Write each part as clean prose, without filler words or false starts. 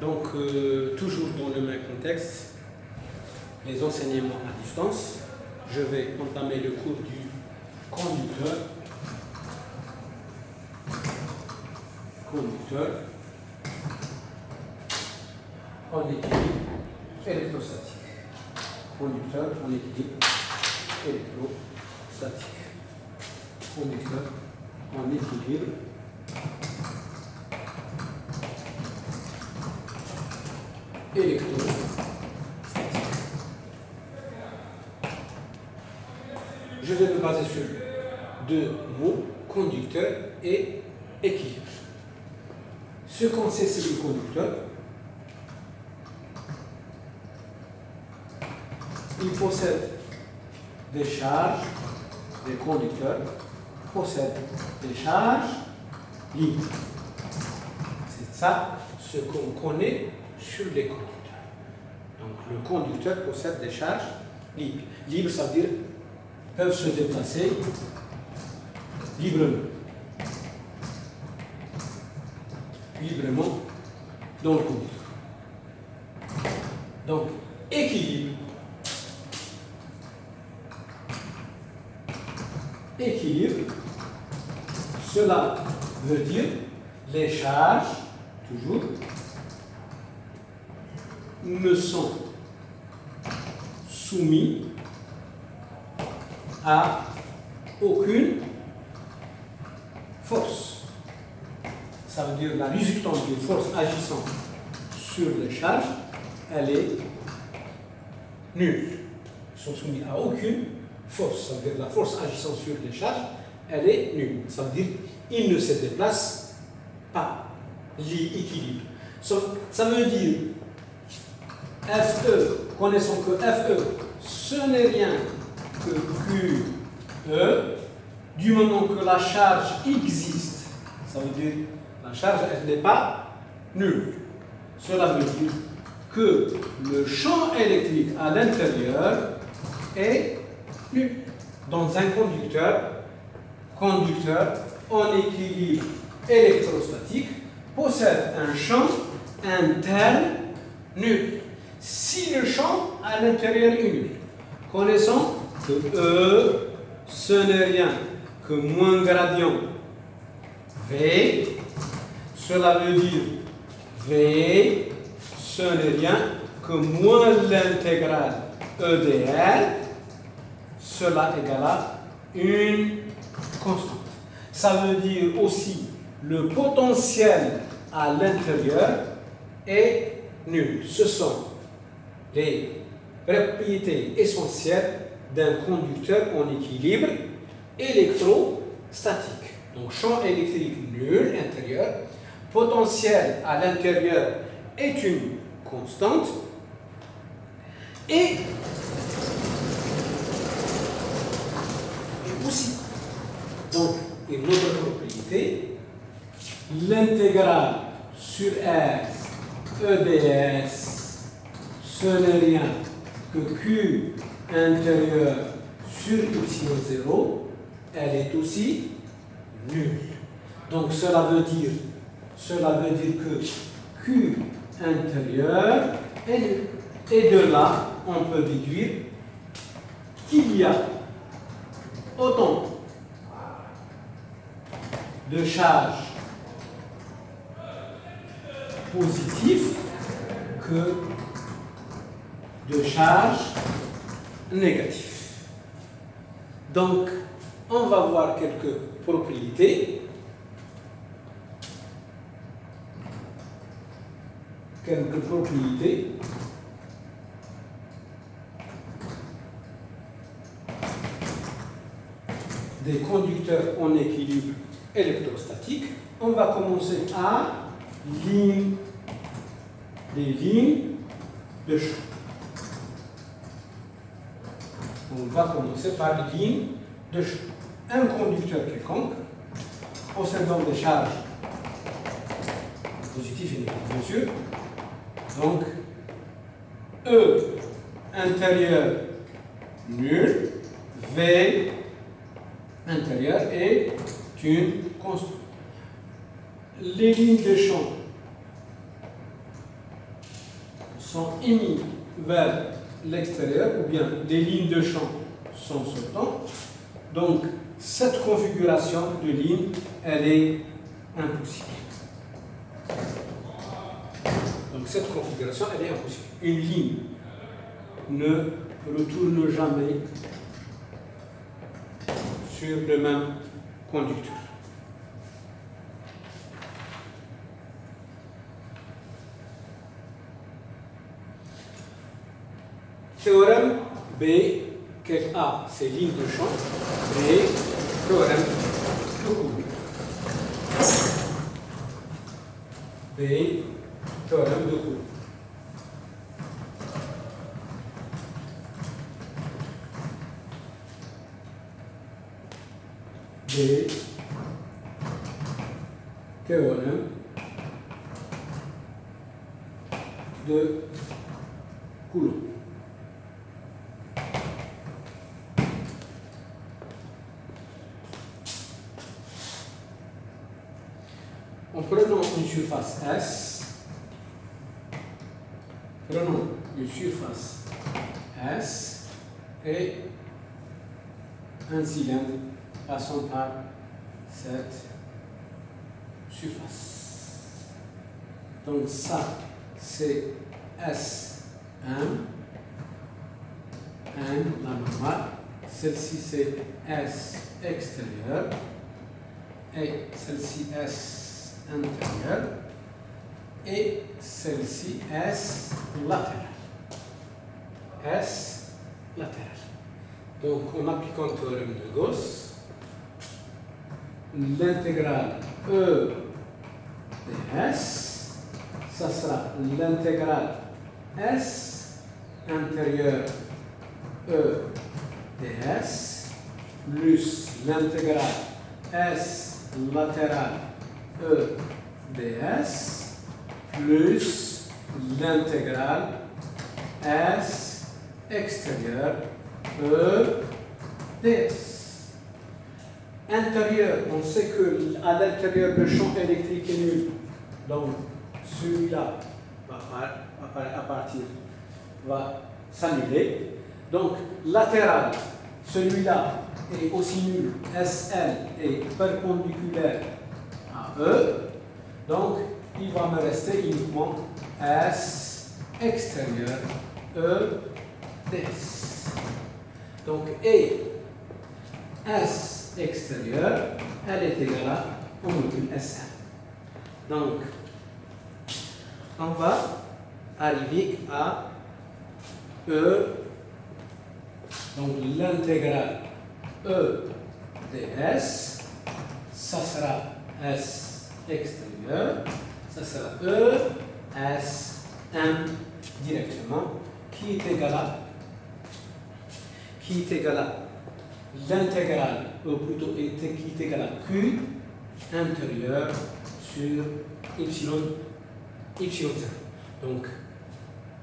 Donc, toujours dans le même contexte, les enseignements à distance, je vais entamer le cours du conducteur en équilibre électrostatique. Conducteur en équilibre électrostatique. Conducteur en équilibre électrostatique. Je vais me baser sur deux mots, conducteur et équilibre. Ce qu'on sait, c'est le conducteur. Il possède des charges, des conducteurs possèdent des charges libres. C'est ça ce qu'on connaît sur les conducteurs. Donc le conducteur possède des charges libres. Libre, ça veut dire peuvent se déplacer librement dans le conducteur. Donc équilibre, cela veut dire les charges, toujours, ne sont soumis à aucune force. Ça veut dire la résultante des forces agissant sur les charges, elle est nulle. Ils sont soumis à aucune force. Ça veut dire la force agissant sur les charges, elle est nulle. Ça veut dire qu'ils ne se déplacent pas. L'équilibre. Ça veut dire FE, connaissons que FE, ce n'est rien que QE, du moment que la charge existe, ça veut dire la charge elle n'est pas nulle. Cela veut dire que le champ électrique à l'intérieur est nul. Dans un conducteur en équilibre électrostatique possède un champ interne nul. Si le champ à l'intérieur est nul, connaissons que E, ce n'est rien que moins gradient V, cela veut dire V, ce n'est rien que moins l'intégrale EDR, cela égale à une constante. Ça veut dire aussi le potentiel à l'intérieur est nul. Ce sont les propriétés essentielles d'un conducteur en équilibre électrostatique. Donc champ électrique nul intérieur, potentiel à l'intérieur est une constante et aussi, donc une autre propriété, l'intégrale sur R EDS, ce n'est rien que Q intérieur sur Y0, elle est aussi nulle. Donc cela veut dire que Q intérieur est nul. Et de là, on peut déduire qu'il y a autant de charges positives que de charges négatives. Donc, on va voir quelques propriétés. Des conducteurs en équilibre électrostatique. On va commencer à des lignes de champ. On va commencer par les lignes de champ. Un conducteur quelconque possédant des charges positives et négatives, bien sûr. Donc, E intérieur nul, V intérieur est une constante. Les lignes de champ sont émis vers l'extérieur, ou bien les lignes de champ sont sortantes. Donc, cette configuration de ligne, elle est impossible. Donc, cette configuration, elle est impossible. Une ligne ne retourne jamais sur le même conducteur. Théorème B, que A, c'est ligne de champ, B, théorème de Coulomb. B, théorème de Coulomb. B, théorème de Coulomb. En prenant une surface S, prenons une surface S et un cylindre passant par cette surface. Donc ça, c'est S1, la normale. Celle-ci, c'est S extérieur et celle-ci, S intérieur et celle-ci S latérale. S latérale. Donc en appliquant le théorème de Gauss, l'intégrale E de S, ça sera l'intégrale S intérieur E de S plus l'intégrale S latérale E ds plus l'intégrale S extérieur E ds. Intérieur, on sait que à l'intérieur le champ électrique est nul. Donc celui-là va s'annuler. Donc latéral, celui-là est aussi nul. SL est perpendiculaire à E. Donc il va me rester uniquement S extérieur E ds. Donc et S extérieur, elle est égale à on module Sn. Donc on va arriver à E, donc l'intégrale E ds, ça sera S extérieur, ça sera E S M directement, qui est égal à l'intégrale, ou plutôt qui est égal à Q intérieur sur epsilon 0. Donc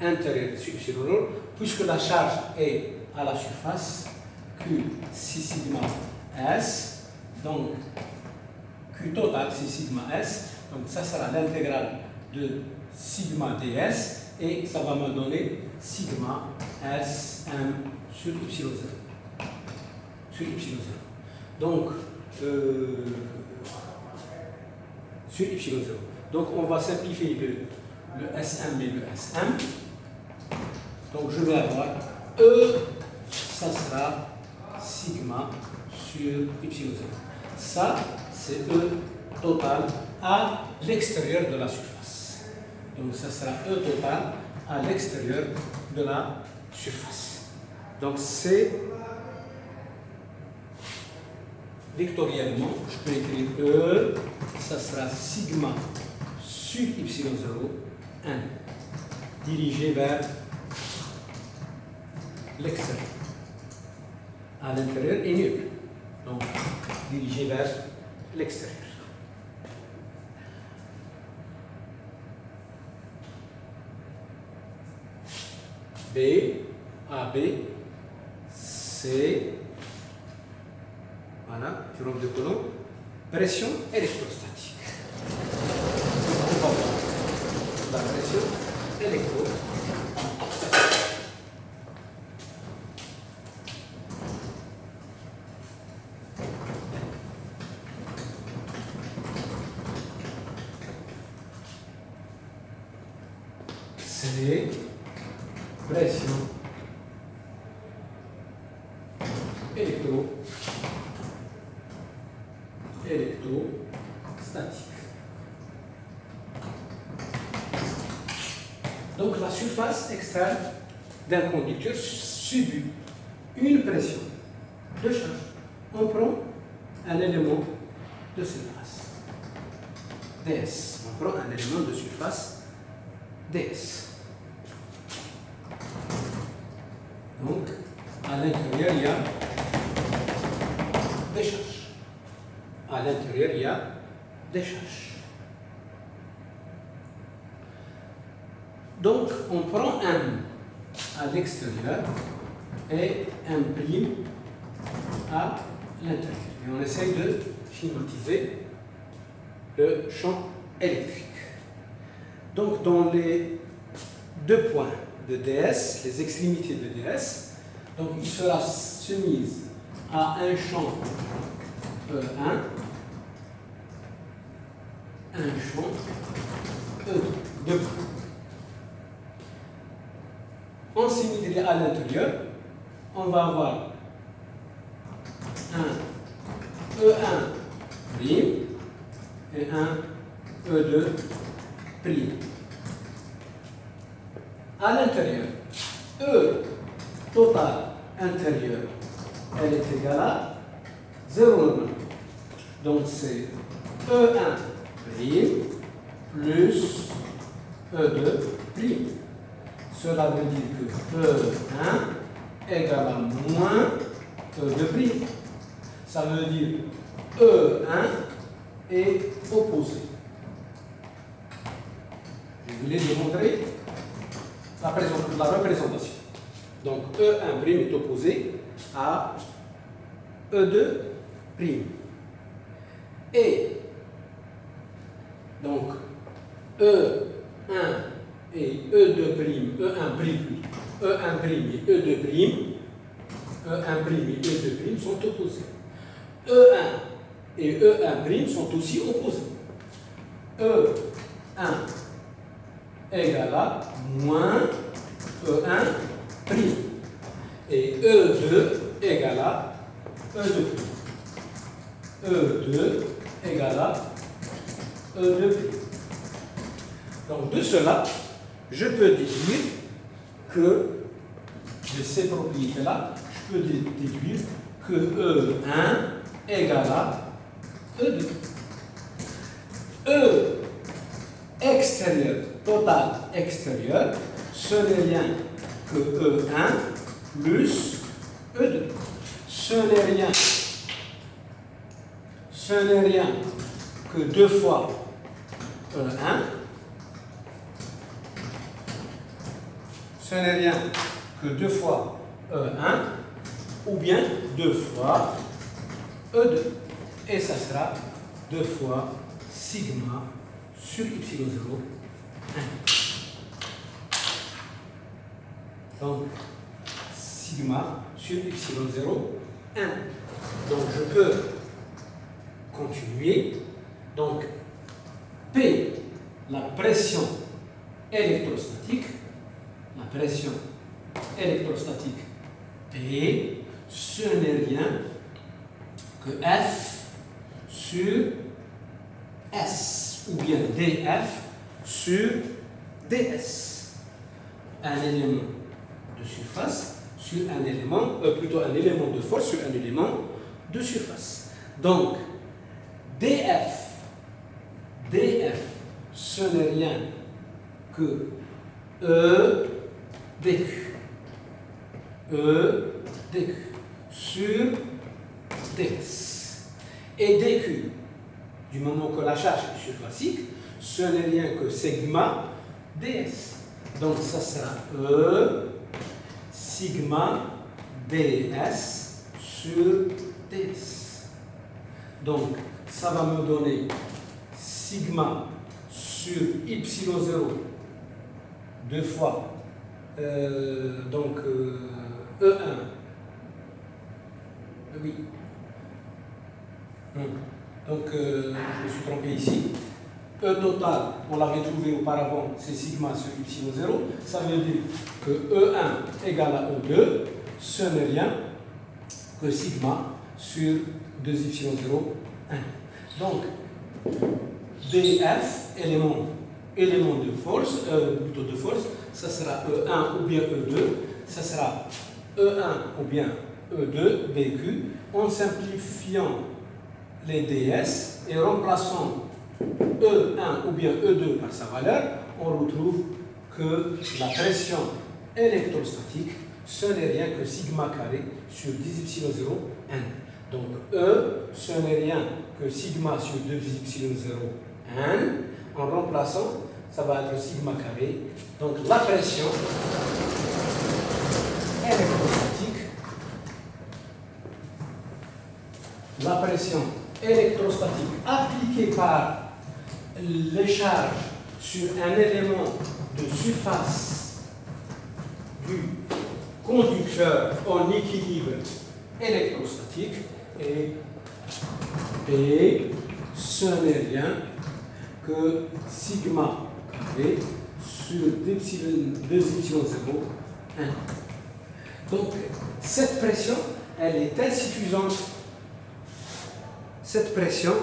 intérieur sur epsilon 0, puisque la charge est à la surface, Q c'est sigma S, donc Q total c'est sigma S, donc ça sera l'intégrale de sigma ds et ça va me donner sigma Sm sur epsilon 0. Sur epsilon 0. Donc, sur epsilon 0. Donc, on va simplifier le Sm et le Sm. Donc, je vais avoir E, ça sera sigma sur epsilon 0. Ça, c'est E total à l'extérieur de la surface. Donc, ça sera E total à l'extérieur de la surface. Donc, c'est vectoriellement, je peux écrire E, ça sera sigma sur epsilon 0, 1, dirigé vers l'extérieur. À l'intérieur est nul. Donc, dirigé vers l'extérieur. B, AB, C, voilà, théorème de Coulomb, pression électrostatique. On va voir la pression électrostatique. c'est pression électrostatique. Donc la surface externe d'un conducteur subit une pression de charge. On prend un élément de surface, ds. On prend un élément de surface, ds. Donc, à l'intérieur, il y a des charges. À l'intérieur, il y a des charges. Donc, on prend un à l'extérieur et un prime à l'intérieur. Et on essaye de schématiser le champ électrique. Donc, dans les deux points de DS, les extrémités de DS, donc il sera soumise à un champ E1, un champ E2. En symétrie à l'intérieur, on va avoir un E1' et un E2'. À l'intérieur, E total intérieur, elle est égale à 0,9. Donc c'est E1' plus E2'. Cela veut dire que E1 égale à moins E2'. Ça veut dire E1 est opposé. Je voulais démontrer la représentation. Donc E1' est opposé à E2'. Et donc E1 et E2', E1' et E2', sont opposés. E1 et E1' sont aussi opposés. E1 égale à moins E1'. Et E2 égale à E2'. E2 égale à E2'. Donc de cela, je peux déduire que de ces propriétés-là, je peux déduire que E1 égale à E2. E extérieur, total extérieur, ce n'est rien que E1 plus E2. Ce n'est rien que 2 fois E1. Ce n'est rien que 2 fois E1 ou bien 2 fois E2. Et ça sera 2 fois sigma sur y0, 1. Donc, sigma sur y0, 1. Donc, je peux continuer. Donc, P, la pression électrostatique, P, ce n'est rien que F sur S, ou bien DF sur DS. Un élément de surface sur un élément, plutôt un élément de force sur un élément de surface. Donc, DF, ce n'est rien que DQ sur DS. Et DQ, du moment que la charge est surfacique, ce n'est rien que sigma ds. Donc ça sera E sigma ds sur ds. Donc ça va me donner sigma sur y0 2 fois donc E1. Oui. Donc je me suis trompé ici. E total, on l'avait trouvé auparavant, c'est sigma sur y0. Ça veut dire que E1 égale à E2, ce n'est rien que sigma sur 2y0, 1. Donc, df, élément de force, plutôt de force, ça sera E1 ou bien E2, ça sera E1 ou bien E2, BQ, en simplifiant les ds et remplaçant E1 ou bien E2 par sa valeur, on retrouve que la pression électrostatique, ce n'est rien que sigma carré sur 10y0, 1. Donc E, ce n'est rien que sigma sur 2y0, 1. En remplaçant, ça va être sigma carré. Donc la pression électrostatique appliquée par les charges sur un élément de surface du conducteur en équilibre électrostatique et P, ce n'est rien que sigma carré sur 2y0, 1. Donc, cette pression, elle est insuffisante. Cette pression,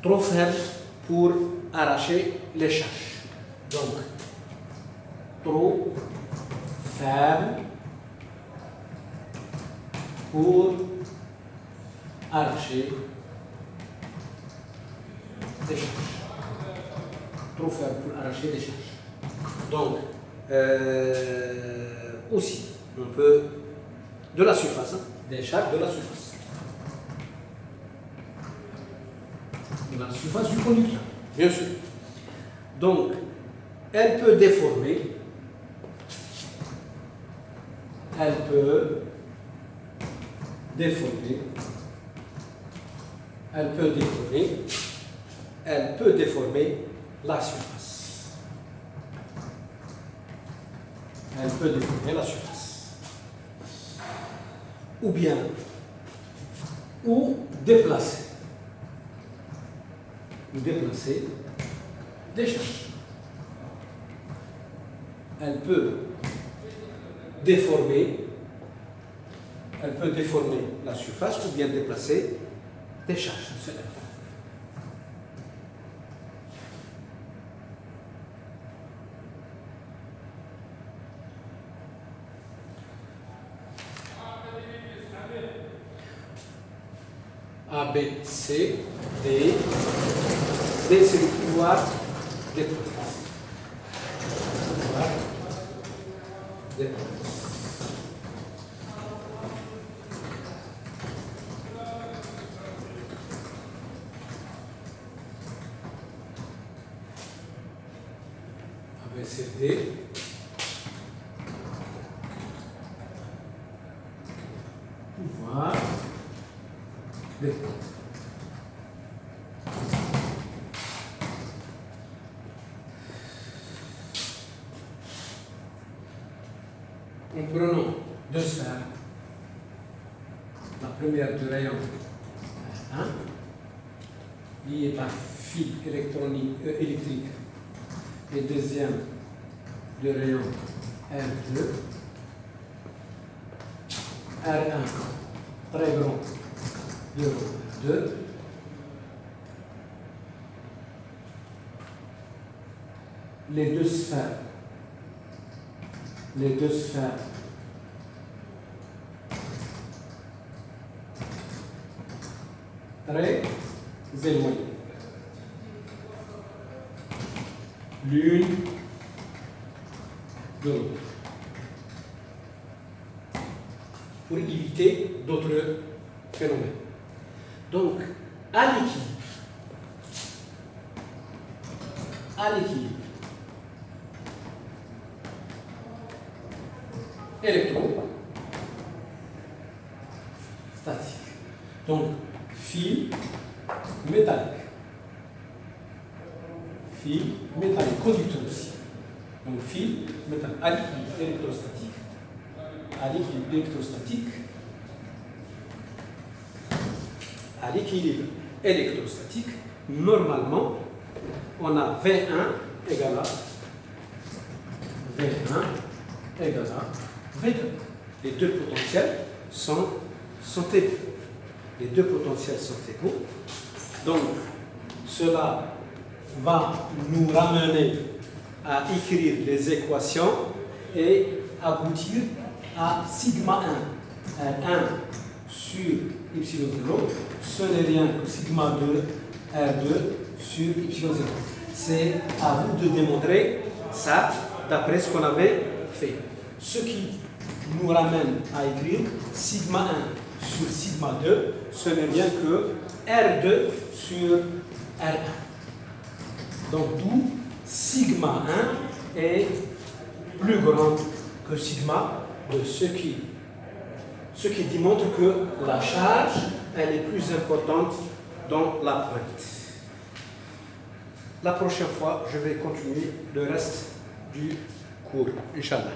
trop faible pour arracher les charges. Donc, trop faible pour arracher des charges. Trop faible pour arracher des charges. Donc, aussi, on peut, de la surface, des charges de la surface. De la surface du conducteur, bien sûr. Donc, elle peut déformer, elle peut déformer la surface. Elle peut déformer la surface. Ou bien, ou déplacer des charges. Elle peut déformer la surface ou bien déplacer des charges. A, B, C, D. D, c'est le pouvoir des potentiels. A, B, C, D. Pouvoir des potentiels. En prenant deux sphères, la première du rayon 1, liée par fil électrique, et deuxième du rayon R2, R1 très grand de R2, les deux sphères très éloignées, l'une de l'autre, pour éviter d'autres phénomènes. Donc, à l'équilibre électrostatique. Donc, fil métallique, conducteur aussi. Donc, fil métallique, à l'équilibre électrostatique, normalement, on a V1 égale à V1 égale à V2. Les deux potentiels sont égaux. Les deux potentiels sont égaux. Donc, cela va nous ramener à écrire les équations et aboutir à sigma 1. R1 sur y0, ce n'est rien que sigma 2 R2 sur y0. C'est à vous de démontrer ça d'après ce qu'on avait fait. Ce qui nous ramène à écrire sigma 1 sur sigma 2, ce n'est rien que R2 sur R1. Donc d'où sigma 1 est plus grand que sigma 2, ce qui démontre que la charge elle est plus importante dans la pointe. La prochaine fois, je vais continuer le reste du cours, Inch'Allah.